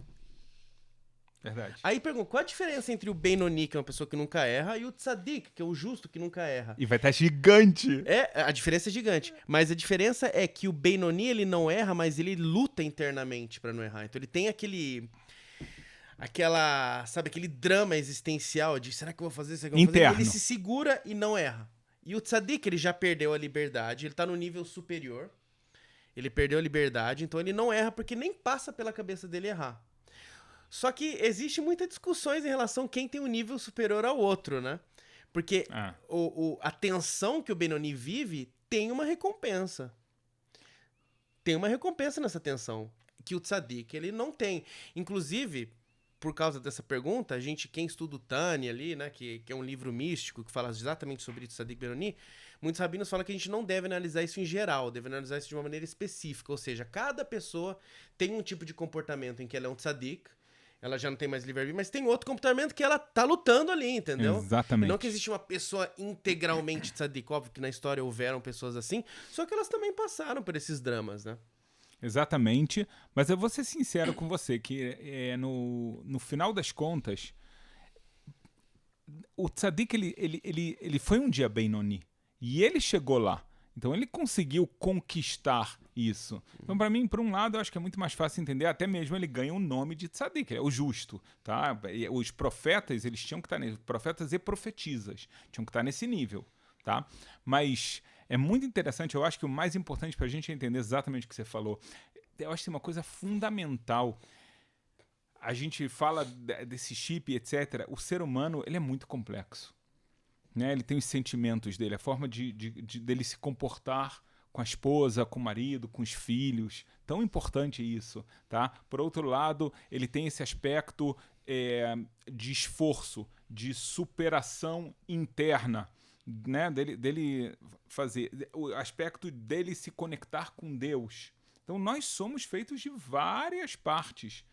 Verdade. Aí pergunta, qual a diferença entre o benoni, que é uma pessoa que nunca erra, e o tzadik, que é o justo que nunca erra? E vai estar gigante. A diferença é gigante. Mas a diferença é que o benoni, ele não erra, mas ele luta internamente pra não errar. Então ele tem aquele drama existencial de será que eu vou fazer, será que eu vou fazer? Interno. Ele se segura e não erra. E o tzadik, ele já perdeu a liberdade, ele tá no nível superior. Ele perdeu a liberdade, então ele não erra porque nem passa pela cabeça dele errar. Só que existe muitas discussões em relação a quem tem um nível superior ao outro, né? Porque a tensão que o benoni vive tem uma recompensa. Tem uma recompensa nessa tensão que o tzadik, ele não tem. Inclusive, por causa dessa pergunta, quem estuda o Tânia ali, né, que é um livro místico que fala exatamente sobre o tzadik e benoni, muitos rabinos falam que a gente não deve analisar isso em geral, deve analisar isso de uma maneira específica, ou seja, cada pessoa tem um tipo de comportamento em que ela é um tzadik, ela já não tem mais livre-arbítrio, mas tem outro comportamento que ela tá lutando ali, entendeu? Exatamente. E não que existe uma pessoa integralmente tzadik, óbvio que na história houveram pessoas assim, só que elas também passaram por esses dramas, né? Exatamente, mas eu vou ser sincero com você, que no final das contas, o tzadik, ele foi um dia benoni, e ele chegou lá, então ele conseguiu conquistar isso. Então, para mim, por um lado, eu acho que é muito mais fácil entender, até mesmo ele ganha o nome de tzadik, é o justo, tá? Os profetas, eles tinham que estar nesse, profetas e profetisas, tinham que estar nesse nível, tá? Mas... é muito interessante, eu acho que o mais importante pra gente é entender exatamente o que você falou. Eu acho que tem uma coisa fundamental. A gente fala desse chip, etc. O ser humano, ele é muito complexo. Né? Ele tem os sentimentos dele, a forma dele se comportar com a esposa, com o marido, com os filhos. Tão importante isso, tá? Por outro lado, ele tem esse aspecto de esforço, de superação interna. Né, dele fazer o aspecto dele se conectar com Deus. Então nós somos feitos de várias partes,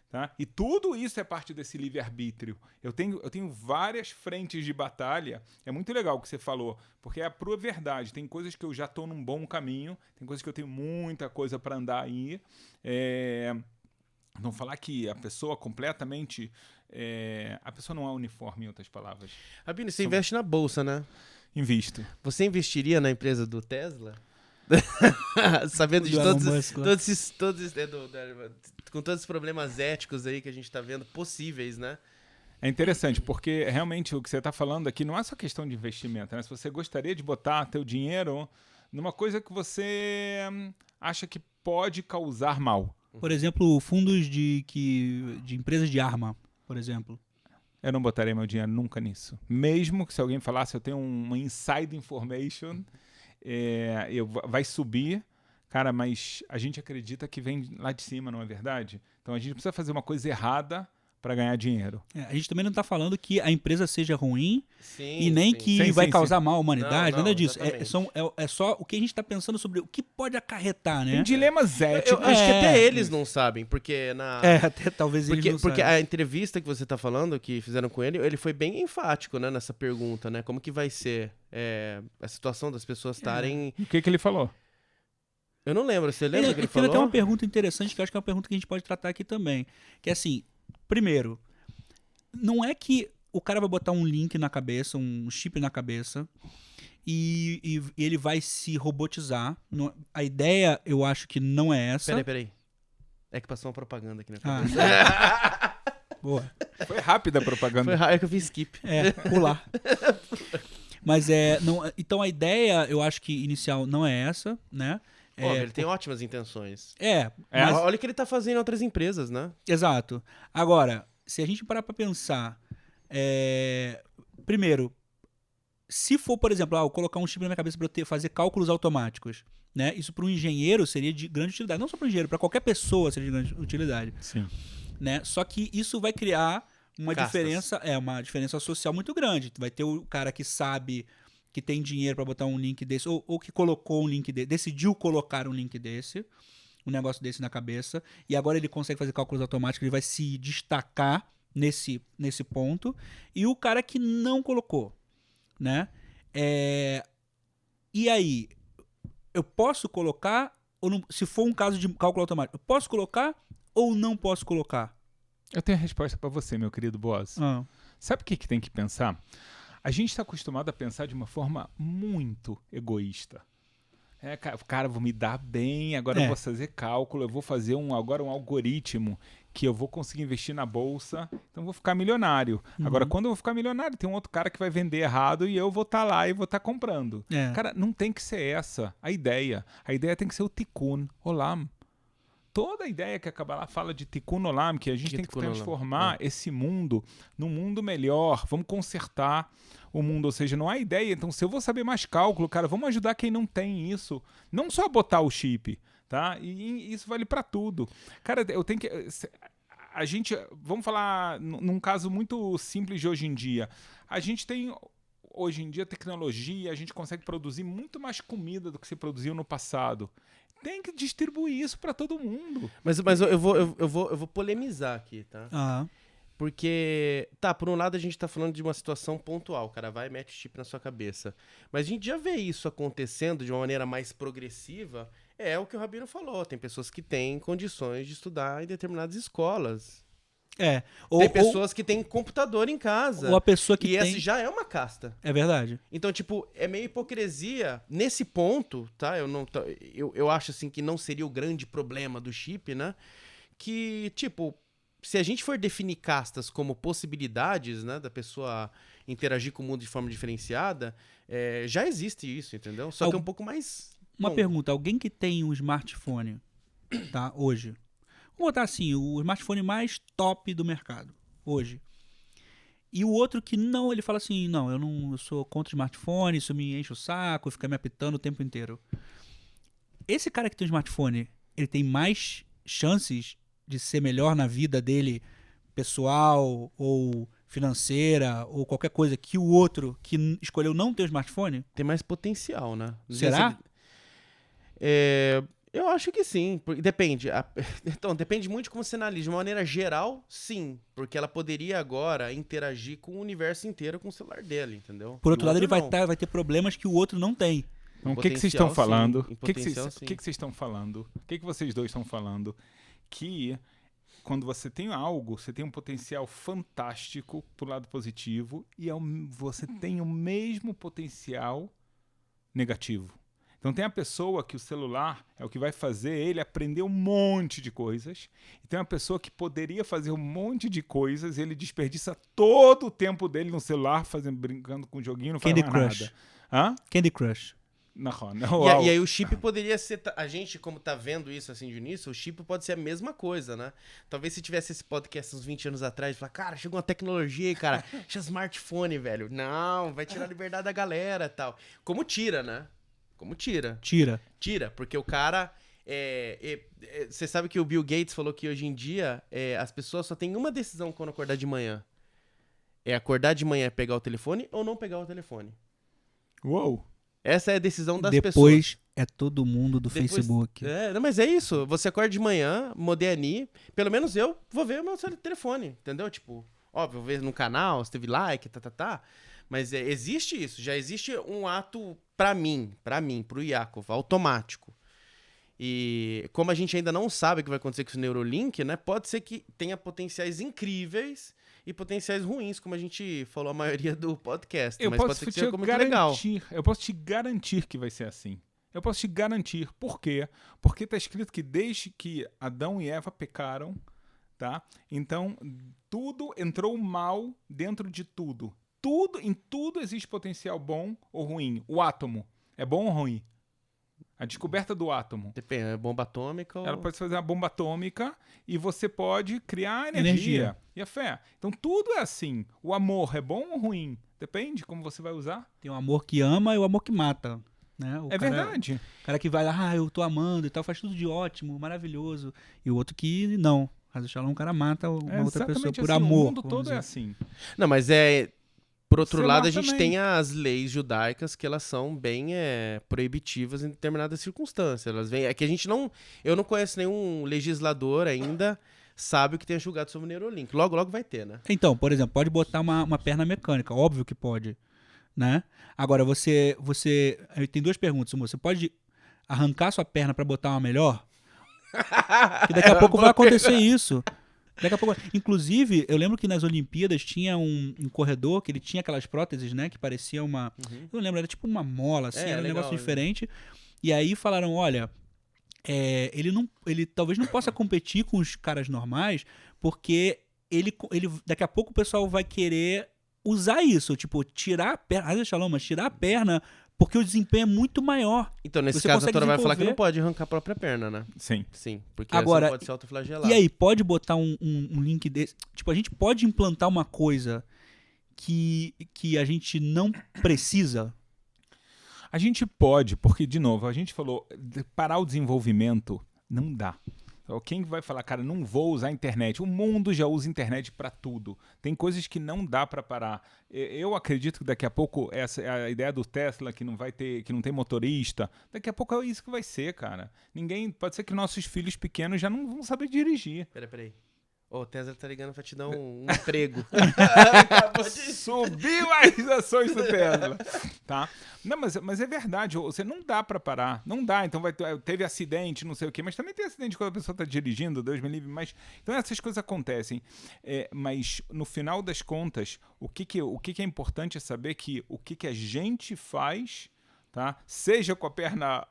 tá? E tudo isso é parte desse livre-arbítrio. Eu tenho várias frentes de batalha. É muito legal o que você falou, porque é a pura verdade. Tem coisas que eu já estou num bom caminho, tem coisas que eu tenho muita coisa para andar aí. Não falar que a pessoa completamente... a pessoa não é uniforme, em outras palavras. Rabino, você investe na bolsa, né? Invisto. Você investiria na empresa do Tesla? Sabendo de com todos os problemas éticos aí que a gente tá vendo possíveis, né? É interessante, porque realmente o que você está falando aqui não é só questão de investimento, né? Se você gostaria de botar teu dinheiro numa coisa que você acha que pode causar mal. Por exemplo, fundos de empresas de arma, por exemplo. Eu não botaria meu dinheiro nunca nisso. Mesmo que se alguém falasse, eu tenho uma inside information, vai subir, cara, mas a gente acredita que vem lá de cima, não é verdade? Então a gente precisa fazer uma coisa errada para ganhar dinheiro. A gente também não está falando que a empresa seja ruim e nem sim. que vai causar mal à humanidade, Não, nada disso. É só o que a gente está pensando sobre o que pode acarretar, né? Tem dilemas éticos. Eu acho que até eles não sabem, porque até talvez eles não porque saibam. a entrevista que você está falando, que fizeram com ele foi bem enfático, né, nessa pergunta, né? Como que vai ser a situação das pessoas estarem... O que ele falou? Eu não lembro, você lembra o que ele Teve falou? até uma pergunta interessante, que eu acho que é uma pergunta que a gente pode tratar aqui também. Que é assim, primeiro, não é que o cara vai botar um link na cabeça, um chip na cabeça, e ele vai se robotizar. A ideia, eu acho que não é essa. Peraí. É que passou uma propaganda aqui na Ah, cabeça. boa. Foi rápida a propaganda. Foi raro que eu fiz skip. Pular. Mas não, então a ideia, eu acho que inicial não é essa, né? Óbvio, ele tem ótimas intenções. Mas, Olha o que ele tá fazendo em outras empresas, né? exato. Agora, se a gente parar pra pensar, primeiro, se for, por exemplo, eu colocar um chip na minha cabeça para eu fazer cálculos automáticos, né? Isso para um engenheiro seria de grande utilidade. Não só para o engenheiro, para qualquer pessoa seria de grande utilidade. Sim. Né? Só que isso vai criar uma diferença social muito grande. Vai ter o cara que sabe que tem dinheiro para botar um link desse, ou que colocou um link desse, decidiu colocar um link desse, um negócio desse na cabeça, e agora ele consegue fazer cálculos automáticos, ele vai se destacar nesse ponto, e o cara que não colocou, né? E aí, eu posso colocar, ou não, se for um caso de cálculo automático, eu posso colocar ou não posso colocar? Eu tenho a resposta para você, meu querido boss. Sabe o que tem que pensar? A gente está acostumado a pensar de uma forma muito egoísta. Cara, vou me dar bem, agora eu vou fazer cálculo, eu vou fazer agora um algoritmo que eu vou conseguir investir na bolsa, então eu vou ficar milionário. Agora, quando eu vou ficar milionário, tem um outro cara que vai vender errado e eu vou estar lá e vou estar comprando. Cara, não tem que ser essa a ideia. A ideia tem que ser o Tikkun Olam. Toda a ideia que a Kabbalah fala de Tikkun Olam, que a gente tem que transformar esse mundo num mundo melhor, vamos consertar o mundo, ou seja, não há ideia. Então, se eu vou saber mais cálculo, cara, vamos ajudar quem não tem isso. Não só botar o chip, tá? E isso vale para tudo. Cara, eu tenho que... Vamos falar num caso muito simples de hoje em dia. A gente tem... Hoje em dia, tecnologia, a gente consegue produzir muito mais comida do que se produziu no passado. Tem que distribuir isso para todo mundo. Mas eu vou polemizar aqui, tá? Porque, por um lado a gente tá falando de uma situação pontual, o cara vai e mete o chip na sua cabeça. Mas a gente já vê isso acontecendo de uma maneira mais progressiva, o que o Rabino falou, tem pessoas que têm condições de estudar em determinadas escolas. Tem pessoas que têm computador em casa. Ou a pessoa que tem... essa já é uma casta. É verdade. Então, tipo, é meio hipocrisia nesse ponto, tá? Eu acho, assim, que não seria o grande problema do chip, né? Que, tipo, se a gente for definir castas como possibilidades, né? Da pessoa interagir com o mundo de forma diferenciada, já existe isso, entendeu? Só que é um pouco mais... Uma pergunta. Alguém que tem um smartphone, tá? Hoje... Vamos botar assim, o smartphone mais top do mercado, hoje. E o outro que não, ele fala assim, não, eu sou contra o smartphone, isso me enche o saco, fica me apitando o tempo inteiro. Esse cara que tem um smartphone, ele tem mais chances de ser melhor na vida dele, pessoal, ou financeira, ou qualquer coisa, que o outro que escolheu não ter o smartphone? Tem mais potencial, né? Será? Eu acho que sim, depende. Então, depende muito de como você analisa. De uma maneira geral, sim. Porque ela poderia agora interagir com o universo inteiro com o celular dele, entendeu? Por outro lado, ele vai ter problemas que o outro não tem. Então, o que vocês estão falando? O que vocês estão falando? O que vocês dois estão falando? Que quando você tem algo, você tem um potencial fantástico pro lado positivo e você tem o mesmo potencial negativo. Então tem a pessoa que o celular é o que vai fazer ele aprender um monte de coisas. E tem uma pessoa que poderia fazer um monte de coisas e ele desperdiça todo o tempo dele no celular, brincando com o joguinho, não faz mais nada. Hã? Candy Crush. Não. E aí o chip poderia ser... A gente, como tá vendo isso assim de início, o chip pode ser a mesma coisa, né? Talvez se tivesse esse podcast uns 20 anos atrás, falar, cara, chegou uma tecnologia aí, cara, deixa smartphone, velho. Não, vai tirar a liberdade da galera e tal. Como tira, né? Como tira? Tira, porque o cara... Você sabe que o Bill Gates falou que hoje em dia as pessoas só têm uma decisão quando acordar de manhã. É acordar de manhã, pegar o telefone ou não pegar o telefone. Uou! Essa é a decisão das pessoas. Depois é todo mundo do Facebook. Não, mas é isso. Você acorda de manhã, moderni. Pelo menos eu vou ver o meu telefone, entendeu? Tipo, óbvio, vou ver no canal, se teve like, Mas existe isso, já existe um ato pra mim, pro Yaakov, automático. E como a gente ainda não sabe o que vai acontecer com esse Neuralink, né? Pode ser que tenha potenciais incríveis e potenciais ruins, como a gente falou a maioria do podcast. Mas pode ser que seja muito legal. Eu posso te garantir que vai ser assim. Eu posso te garantir. Por quê? Porque está escrito que desde que Adão e Eva pecaram, tá? Então, tudo entrou mal dentro de tudo. Em tudo existe potencial bom ou ruim. O átomo é bom ou ruim? A descoberta do átomo. Depende, é bomba atômica ou... Ela pode fazer uma bomba atômica e você pode criar energia. E a fé. Então tudo é assim. O amor é bom ou ruim? Depende como você vai usar. Tem o amor que ama e o amor que mata. Né? Verdade. O cara que vai lá, eu tô amando e tal, faz tudo de ótimo, maravilhoso. E o outro que não. Raza Shalom, o cara mata uma outra pessoa exatamente por assim, amor. O mundo vamos todo dizer. é assim. Não, mas por outro Sei lado, lá a gente também. tem as leis judaicas que elas são bem proibitivas em determinadas circunstâncias. Elas vêm, é que eu não conheço nenhum legislador ainda sábio que tenha julgado sobre o Neuralink. Logo, logo vai ter, né? Então, por exemplo, pode botar uma perna mecânica, óbvio que pode, né? Agora, aí tem duas perguntas. Uma, você pode arrancar sua perna pra botar uma melhor? Que daqui a pouco vai acontecer isso. Daqui a pouco... Inclusive, eu lembro que nas Olimpíadas tinha um corredor que ele tinha aquelas próteses, né? Que parecia uma... Eu não lembro, era tipo uma mola, assim, era um legal, negócio diferente. E aí falaram, olha, ele talvez não possa competir com os caras normais, porque ele daqui a pouco o pessoal vai querer usar isso, tipo, tirar a perna, tirar a perna, porque o desempenho é muito maior. Então, nesse Você caso, a consegue Torá vai falar que desenvolver- não pode arrancar a própria perna, né? Sim. Sim, porque Agora, você não pode se autoflagelar. E aí, pode botar um link desse? Tipo, a gente pode implantar uma coisa que a gente não precisa? A gente pode, porque, de novo, a gente falou, parar o desenvolvimento não dá. Então, quem vai falar, cara, não vou usar a internet? O mundo já usa a internet para tudo. Tem coisas que não dá para parar. Eu acredito que daqui a pouco essa a ideia do Tesla que não tem motorista, daqui a pouco é isso que vai ser, cara. Pode ser que nossos filhos pequenos já não vão saber dirigir. Peraí. Ô, o Tesla tá ligando pra te dar um emprego. Acabou de... Subiu as ações do Tesla. Tá? Não, mas é verdade. Você não dá pra parar. Não dá. Então teve acidente, não sei o quê. Mas também tem acidente quando a pessoa tá dirigindo, Deus me livre. Então essas coisas acontecem. Mas no final das contas, o que é importante é saber que o que a gente faz, tá? Seja com a perna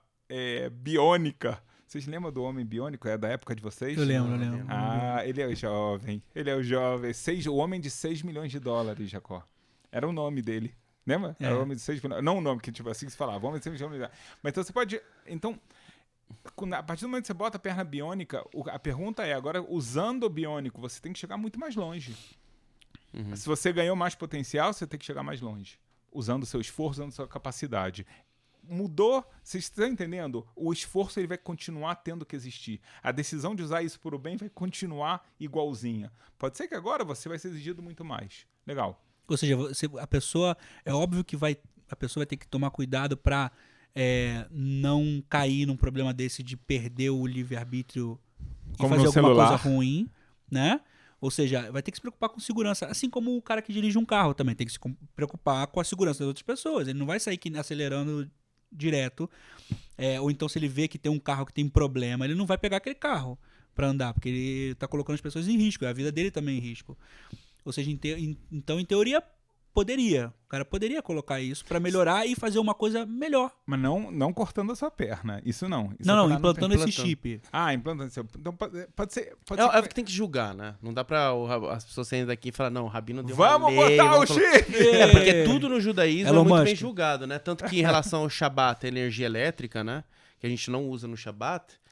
biônica. Vocês lembram do homem biônico? É da época de vocês? Eu lembro. Ah, ele é o jovem. O homem de 6 milhões de dólares, Jacó. Era o nome dele. Lembra? Era o homem de 6 milhões. Não o nome, que tipo assim se falava. Homem de 6 milhões de dólares. Mas então você pode... Então, a partir do momento que você bota a perna biônica, a pergunta é, agora, usando o biônico, você tem que chegar muito mais longe. Se você ganhou mais potencial, você tem que chegar mais longe. Usando o seu esforço, usando a sua capacidade. Mudou, vocês estão entendendo? O esforço ele vai continuar tendo que existir. A decisão de usar isso para o bem vai continuar igualzinha. Pode ser que agora você vai ser exigido muito mais. Legal. Ou seja, a pessoa... É óbvio que a pessoa vai ter que tomar cuidado para não cair num problema desse de perder o livre-arbítrio e Como fazer no alguma celular. coisa ruim, né? Ou seja, vai ter que se preocupar com segurança. Assim como o cara que dirige um carro também tem que se preocupar com a segurança das outras pessoas. Ele não vai sair acelerando direto, ou então se ele vê que tem um carro que tem problema, ele não vai pegar aquele carro para andar, porque ele tá colocando as pessoas em risco, a vida dele também em risco. Ou seja, então em teoria o cara poderia colocar isso para melhorar e fazer uma coisa melhor. Mas não cortando a sua perna, isso não. Isso Não, a Torá implantando tem. esse chip. Implantando esse. Então pode ser. É que tem que julgar, né? Não dá pra as pessoas saindo daqui e falar, não, o Rabino deu Vamos rolê, botar o vamos colocar... chip! Porque tudo no judaísmo Elon é muito Musk. bem julgado, né? Tanto que em relação ao Shabat, a energia elétrica, né? Que a gente não usa no Shabat,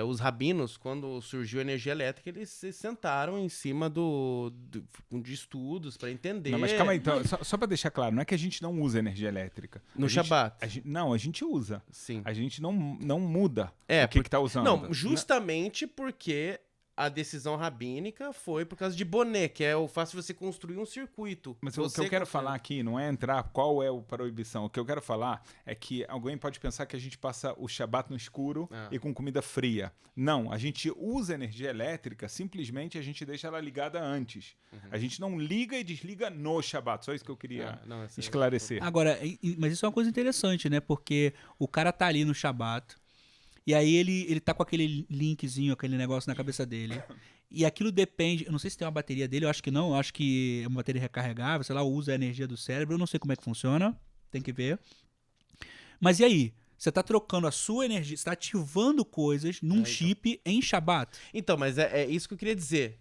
os rabinos, quando surgiu a energia elétrica, eles se sentaram em cima de estudos para entender. Não, mas calma aí, então, só para deixar claro, não é que a gente não usa energia elétrica. No Shabat. A gente usa. Sim. A gente não muda o que tá usando. Não, justamente porque a decisão rabínica foi por causa de boné, que é o fácil de você construir um circuito. Mas o que eu quero falar aqui não é entrar qual é a proibição. O que eu quero falar é que alguém pode pensar que a gente passa o Shabat no escuro e com comida fria. Não, a gente usa energia elétrica, simplesmente a gente deixa ela ligada antes. A gente não liga e desliga no Shabat. Só isso que eu queria esclarecer. Agora, mas isso é uma coisa interessante, né? Porque o cara tá ali no Shabat, e aí ele tá com aquele linkzinho, aquele negócio na cabeça dele. E aquilo depende... Eu não sei se tem uma bateria dele, eu acho que não. Eu acho que é uma bateria recarregável, sei lá, usa a energia do cérebro. Eu não sei como é que funciona. Tem que ver. Mas e aí? Você tá trocando a sua energia, você tá ativando coisas num chip em Shabat. Então, mas é isso que eu queria dizer.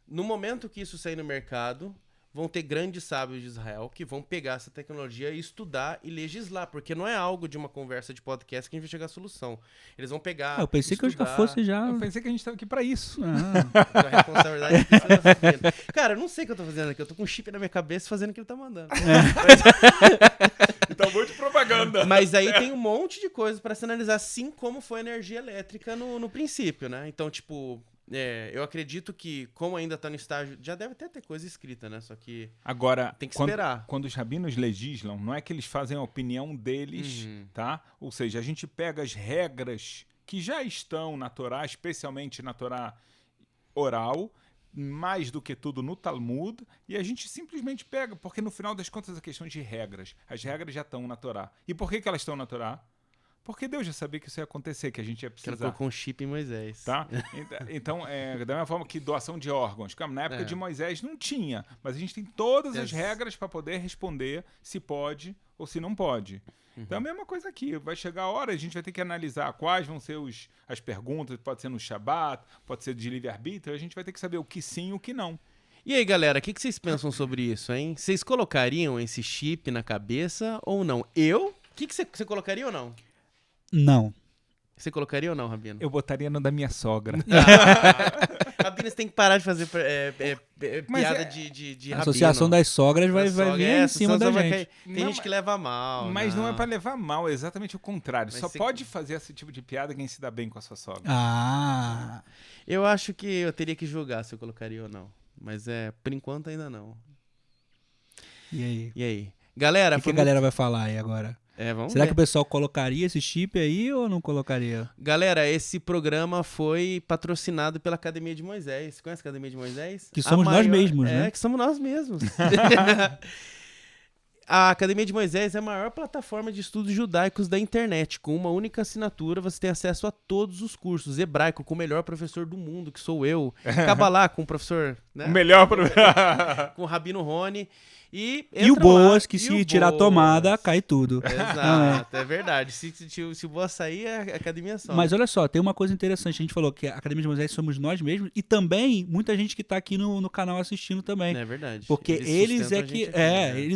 No momento que isso sair no mercado, vão ter grandes sábios de Israel que vão pegar essa tecnologia e estudar e legislar, porque não é algo de uma conversa de podcast que a gente vai chegar à solução. Eles vão pegar, Eu pensei que eu já fosse já... Eu pensei que a gente tava aqui pra isso. A responsabilidade que você tá assumindo. Cara, eu não sei o que eu tô fazendo aqui. Eu tô com um chip na minha cabeça fazendo o que ele tá mandando. Então, muito propaganda. Mas aí tem um monte de coisa pra se analisar, assim como foi a energia elétrica no princípio, né? Então, tipo... eu acredito que, como ainda tá no estágio, já deve até ter coisa escrita, né? Só que Agora, tem que esperar. Quando os rabinos legislam, não é que eles fazem a opinião deles, tá? Ou seja, a gente pega as regras que já estão na Torá, especialmente na Torá oral, mais do que tudo no Talmud, e a gente simplesmente pega, porque no final das contas é questão de regras. As regras já estão na Torá. E por que elas estão na Torá? Porque Deus já sabia que isso ia acontecer, que a gente ia Que ela precisar. colocou um chip em Moisés. Tá? Então, da mesma forma que doação de órgãos. Na época de Moisés não tinha, mas a gente tem todas as regras para poder responder se pode ou se não pode. Então é a mesma coisa aqui. Vai chegar a hora, a gente vai ter que analisar quais vão ser as perguntas, pode ser no Shabat, pode ser de livre-arbítrio, a gente vai ter que saber o que sim e o que não. E aí, galera, o que vocês pensam sobre isso, hein? Vocês colocariam esse chip na cabeça ou não? O que você colocaria ou não? Não. Você colocaria ou não, Rabino? Eu botaria no da minha sogra. Rabino, você tem que parar de fazer piada de A Rabino. Associação das Sogras vai vir em cima da gente. Tem gente que leva mal. Mas não é pra levar mal, é exatamente o contrário. Mas Só pode fazer esse tipo de piada quem se dá bem com a sua sogra. Ah. Eu acho que eu teria que julgar se eu colocaria ou não. Mas por enquanto ainda não. E aí? Galera, O que a galera vai falar aí agora? Vamos Será ver. que o pessoal colocaria esse chip aí ou não colocaria? Galera, esse programa foi patrocinado pela Academia de Moisés. Você conhece a Academia de Moisés? Que somos nós mesmos, né? Que somos nós mesmos. A Academia de Moisés é a maior plataforma de estudos judaicos da internet. Com uma única assinatura, você tem acesso a todos os cursos. Hebraico, com o melhor professor do mundo, que sou eu. Cabalá, com o professor... Né? O melhor professor. Com o Rabino Rony. E o Boas, que se tirar a tomada, cai tudo. Exato, é verdade. Se o Boas sair, a academia sobe. Mas olha só, tem uma coisa interessante. A gente falou que a Academia de Moisés somos nós mesmos e também muita gente que tá aqui no canal assistindo também. É verdade. Porque eles é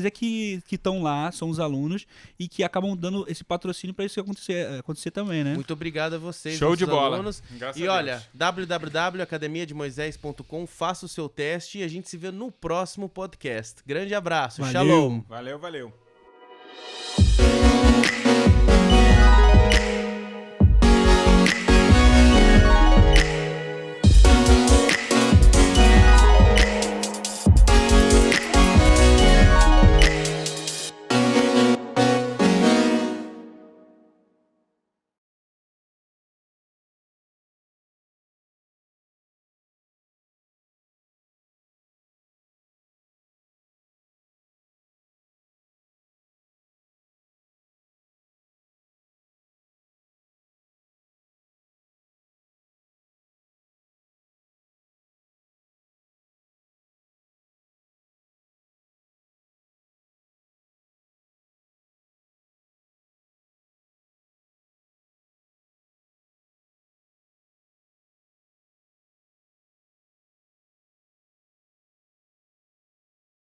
que estão lá, são os alunos e que acabam dando esse patrocínio para isso acontecer também, né? Muito obrigado a vocês, Show de bola. alunos. Graças E a olha, Deus. www.academiademoisés.com, faça o seu teste e a gente se vê no próximo podcast. Grande abraço. Valeu. Shalom. Valeu.